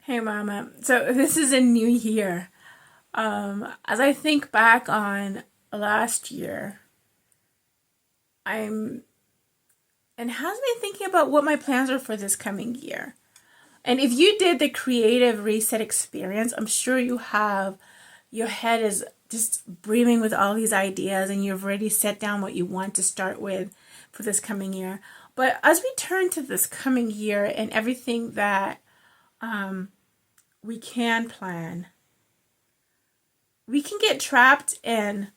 Hey Mama. So this is a new year. As I think back on last year, I'm and has me thinking about what my plans are for this coming year. And if you did the creative reset experience, I'm sure you have your head is just brimming with all these ideas and you've already set down what you want to start with for this coming year. But as we turn to this coming year and everything that we can plan, we can get trapped and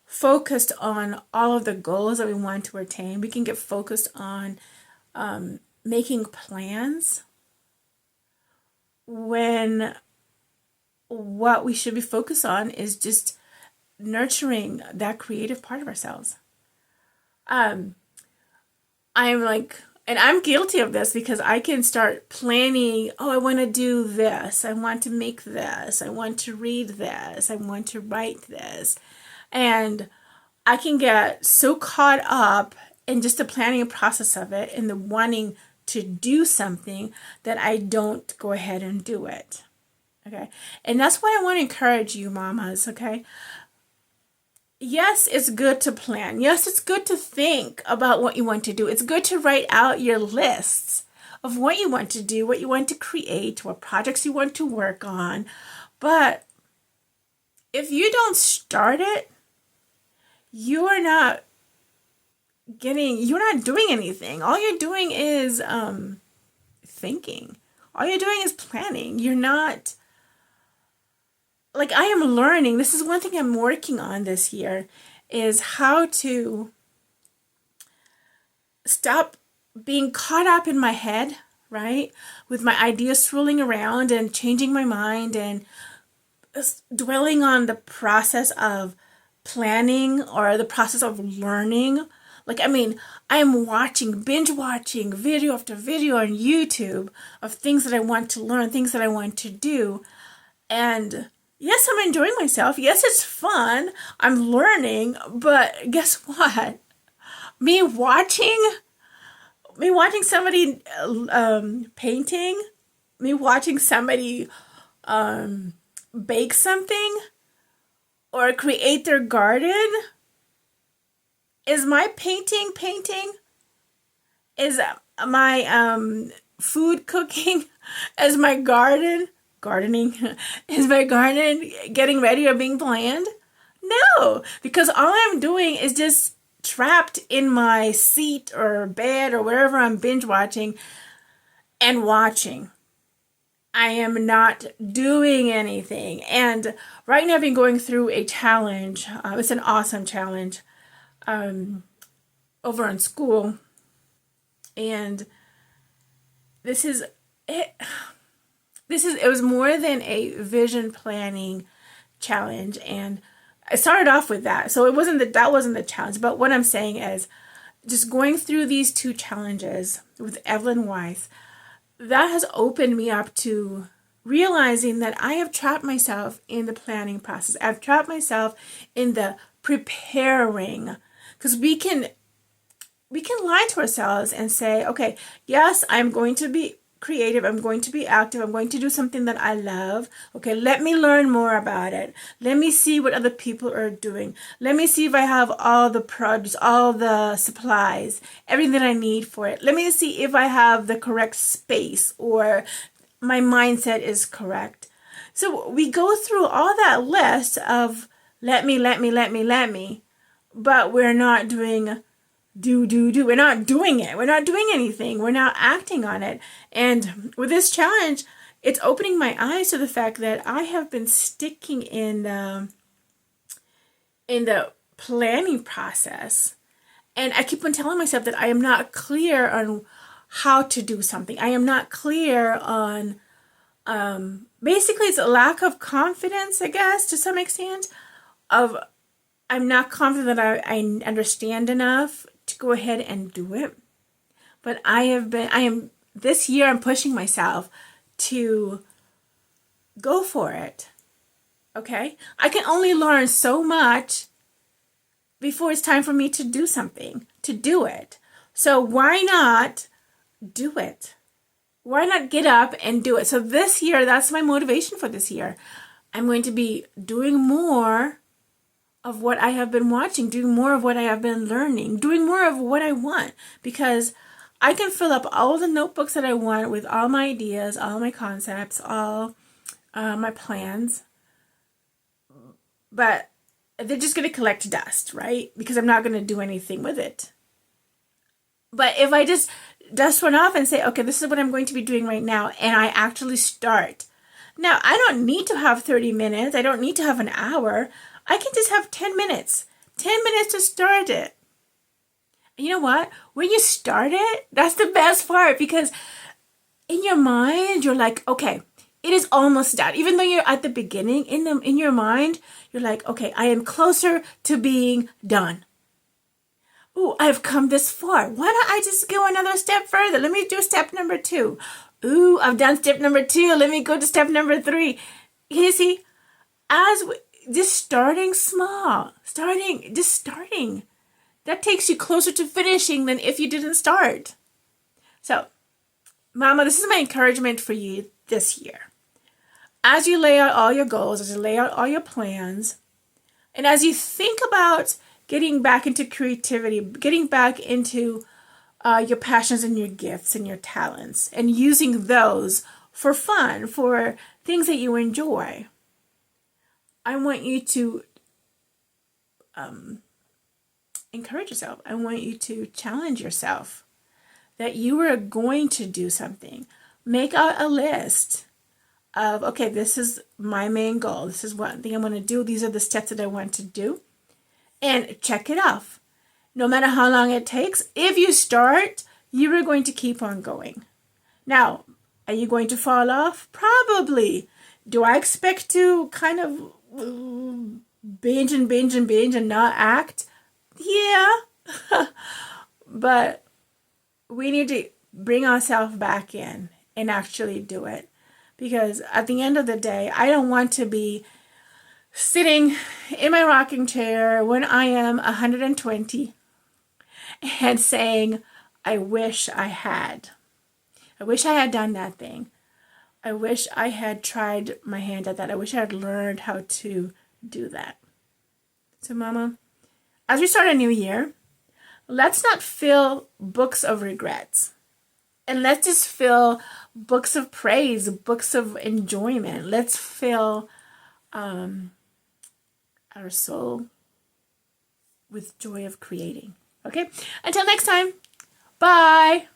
focused on all of the goals that we want to attain. We can get focused on making plans when what we should be focused on is just nurturing that creative part of ourselves. Um, I'm like, and I'm guilty of this because I can start planning, oh, I want to do this. I want to make this. I want to read this. I want to write this. And I can get so caught up in just the planning process of it and the wanting to do something that I don't go ahead and do it. Okay. And that's why I want to encourage you, mamas. Okay. Yes, it's good to plan. Yes, it's good to think about what you want to do. It's good to write out your lists of what you want to do, what you want to create, what projects you want to work on. But if you don't start it, you're not doing anything. All you're doing is thinking. All you're doing is planning. You're not, like, I am learning. This is one thing I'm working on this year, is how to stop being caught up in my head, right? With my ideas swirling around and changing my mind and dwelling on the process of planning or the process of learning. Like, I mean, I'm binge watching video after video on YouTube of things that I want to learn, things that I want to do. And yes, I'm enjoying myself. Yes, it's fun. I'm learning. But guess what? Me watching somebody painting, me watching somebody bake something or create their garden, is my painting? Is my food cooking? Is my gardening? Is my garden getting ready or being planned? No, because all I'm doing is just trapped in my seat or bed or wherever I'm binge watching and watching. I am not doing anything. And right now I've been going through a challenge. It's an awesome challenge over in school. And this is it. It was more than a vision planning challenge. And I started off with that. So that wasn't the challenge. But what I'm saying is just going through these two challenges with Evelyn Weiss, that has opened me up to realizing that I have trapped myself in the planning process. I've trapped myself in the preparing, because we can lie to ourselves and say, okay, yes, I'm going to be creative, I'm going to be active, I'm going to do something that I love. Okay, let me learn more about it. Let me see what other people are doing. Let me see if I have all the produce, all the supplies, everything that I need for it. Let me see if I have the correct space or my mindset is correct. So we go through all that list of let me, but we're not doing do. We're not doing it. We're not doing anything. We're not acting on it. And with this challenge, it's opening my eyes to the fact that I have been sticking in the planning process. And I keep on telling myself that I am not clear on how to do something. I am not clear on, basically it's a lack of confidence, I guess, to some extent, of I'm not confident that I understand enough to go ahead and do it. But this year I'm pushing myself to go for it. Okay? I can only learn so much before it's time for me to do something, to do it. So why not do it? Why not get up and do it? So this year, that's my motivation for this year. I'm going to be doing more of what I have been watching, doing more of what I have been learning, doing more of what I want, because I can fill up all the notebooks that I want with all my ideas, all my concepts, all my plans, but they're just going to collect dust, right? Because I'm not going to do anything with it. But if I just dust one off and say, okay, this is what I'm going to be doing right now, and I actually start. Now, I don't need to have 30 minutes. I don't need to have an hour. I can just have 10 minutes. 10 minutes to start it. And you know what? When you start it, that's the best part, because in your mind, you're like, okay, it is almost done. Even though you're at the beginning, in your mind, you're like, okay, I am closer to being done. Ooh, I've come this far. Why don't I just go another step further? Let me do step number 2. Ooh, I've done step number 2. Let me go to step number 3. You see, just starting small, just starting, that takes you closer to finishing than if you didn't start. So, Mama, this is my encouragement for you this year. As you lay out all your goals, as you lay out all your plans, and as you think about getting back into creativity, getting back into your passions and your gifts and your talents, and using those for fun, for things that you enjoy, I want you to encourage yourself. I want you to challenge yourself that you are going to do something. Make out a list of, okay, this is my main goal. This is one thing I'm going to do. These are the steps that I want to do. And check it off. No matter how long it takes, if you start, you are going to keep on going. Now, are you going to fall off? Probably. Do I expect to kind of binge and not act? Yeah. But we need to bring ourselves back in and actually do it. Because at the end of the day, I don't want to be sitting in my rocking chair when I am 120 and saying, I wish I had. I wish I had done that thing. I wish I had tried my hand at that. I wish I had learned how to do that. So, Mama, as we start a new year, let's not fill books of regrets. And let's just fill books of praise, books of enjoyment. Let's fill our soul with joy of creating. Okay? Until next time. Bye.